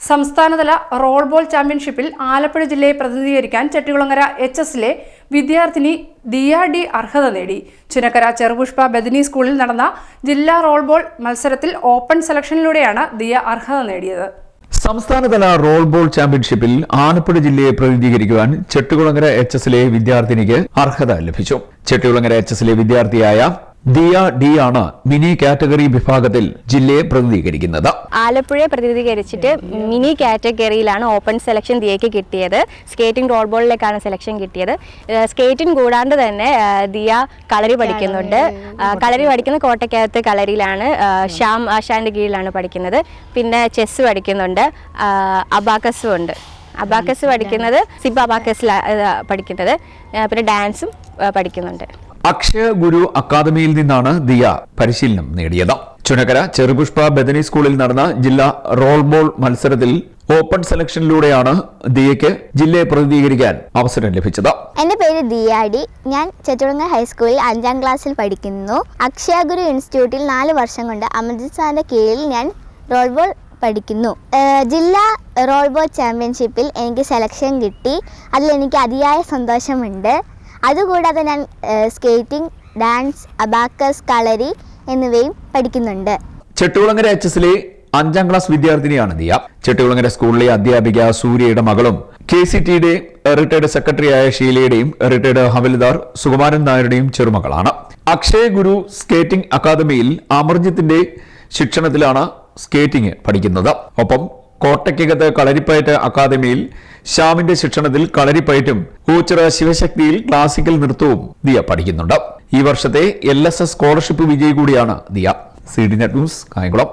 സംസ്ഥാനതല role ball ചാമ്പ്യൻഷിപ്പിൽ ആലപ്പുഴ ജില്ലയെ പ്രതിനിധീകരിക്കാൻ ചെട്ടികുളങ്ങര എച്ച്.എസിലെ വിദ്യാർത്ഥിനി ദിയ ഡി അർഹത നേടി. ചുനക്കര ചെറുപുഷ്പ ബദനി സ്കൂളിൽ നടന്ന ജില്ലാ റോൾ ബോൾ മത്സരത്തിൽ ഓപ്പൺ സെലക്ഷനിലൂടെയാണ് ദിയ അർഹത നേടിയത്. സംസ്ഥാനതല റോൾ ബോൾ ചാമ്പ്യൻഷിപ്പിൽ ആലപ്പുഴ ജില്ലയെ പ്രതിനിധീകരിക്കുവാൻ ചെട്ടികുളങ്ങര എച്ച്.എസിലെ വിദ്യാർത്ഥിനിക്ക് അർഹത ലഭിച്ചു. ചെട്ടികുളങ്ങര എച്ച്.എസിലെ വിദ്യാർത്ഥിയായ ദിയ ഡി ആണ് മിനി കാറ്റഗറി വിഭാഗത്തിൽ ജില്ലയെ പ്രതിനിധീകരിക്കുന്നത്. ആലപ്പുഴയെ പ്രതിനിധീകരിച്ചിട്ട് മിനി കാറ്റഗറിയിലാണ് ഓപ്പൺ സെലക്ഷൻ ദിയയ്ക്ക് കിട്ടിയത്. സ്കേറ്റിംഗ് റോൾ ബോളിലേക്കാണ് സെലക്ഷൻ കിട്ടിയത്. സ്കേറ്റിംഗ് കൂടാണ്ട് തന്നെ ദിയ കളരി പഠിക്കുന്നുണ്ട്. കളരി പഠിക്കുന്ന കോട്ടയ്ക്കകത്ത് കളരിയിലാണ്. ശ്യാം ആശാന്റെ കീഴിലാണ് പഠിക്കുന്നത്. പിന്നെ ചെസ് പഠിക്കുന്നുണ്ട്. അബാക്കസും ഉണ്ട്. അബാക്കസ് പഠിക്കുന്നത് സിബ് അബാക്കസിലാണ് പഠിക്കുന്നത്. പിന്നെ ഡാൻസും പഠിക്കുന്നുണ്ട്. അക്ഷയ ഗുരു അക്കാദമിയിൽ നിന്നാണ് ദിയ പരിശീലനം നേടിയത്. ചുനക്കര ചെറുപുഷ്പ ബദനി സ്കൂളിൽ നടന്ന ജില്ലാ റോൾ ബോൾ മത്സരത്തിൽ ഓപ്പൺ സെലക്ഷനിലൂടെയാണ് ദിയയ്ക്ക് ജില്ലയെ പ്രതിനിധീകരിക്കാൻ അവസരം ലഭിച്ചത്. എന്റെ പേര് ദിയ ഡി. ഞാൻ ചെട്ടികുളങ്ങര ഹൈസ്കൂളിൽ 5ാം ക്ലാസ്സിൽ പഠിക്കുന്നു. അക്ഷയ ഗുരു ഇൻസ്റ്റിറ്റ്യൂട്ടിൽ 4 വർഷം കൊണ്ട് അമർജിത് സാറിന്റെ കീഴിൽ ഞാൻ റോൾ ബോൾ പഠിക്കുന്നു. ജില്ലാ റോൾ ബോൾ ചാമ്പ്യൻഷിപ്പിൽ എനിക്ക് സെലക്ഷൻ കിട്ടി. അതിൽ എനിക്ക് അതിയായ സന്തോഷമുണ്ട്. അതുകൂടാതെ ഞാൻ സ്കേറ്റിംഗ്, ഡാൻസ്, അബാക്കസ്, കളരി എന്നിവയും പഠിക്കുന്നുണ്ട്. ചെട്ടികുളങ്ങര എച്ച്.എസിലെ 5ാം ക്ലാസ് വിദ്യാർത്ഥിനിയാണ് ദിയ. ചെട്ടികുളങ്ങര സ്കൂളിലെ അധ്യാപിക സൂര്യയുടെ മകളും KCTയുടെ റിട്ടയർഡ് സെക്രട്ടറിയായ ഷീലയുടെയും റിട്ടയർഡ് ഹവൽദാർ സുകുമാരൻ നായരുടെയും ചെറുമകളാണ്. അക്ഷയ ഗുരു സ്കേറ്റിംഗ് അക്കാദമിയിൽ അമർജിത്തിന്റെ ശിക്ഷണത്തിലാണ് സ്കേറ്റിംഗ് പഠിക്കുന്നത്. ഒപ്പം കോട്ടയ്ക്കകത്ത് കളരിപ്പയറ്റ് അക്കാദമിയിൽ ശ്യാമിന്റെ ശിക്ഷണത്തിൽ കളരിപ്പയറ്റും ഊച്ചിറ ശിവശക്തിയിൽ ക്ലാസിക്കൽ നൃത്തവും ദിയ പഠിക്കുന്നുണ്ട്. ഈ വർഷത്തെ LSS സ്കോളർഷിപ്പ് വിജയി കൂടിയാണ് ദിയ. CDNet news, Kayamkulam.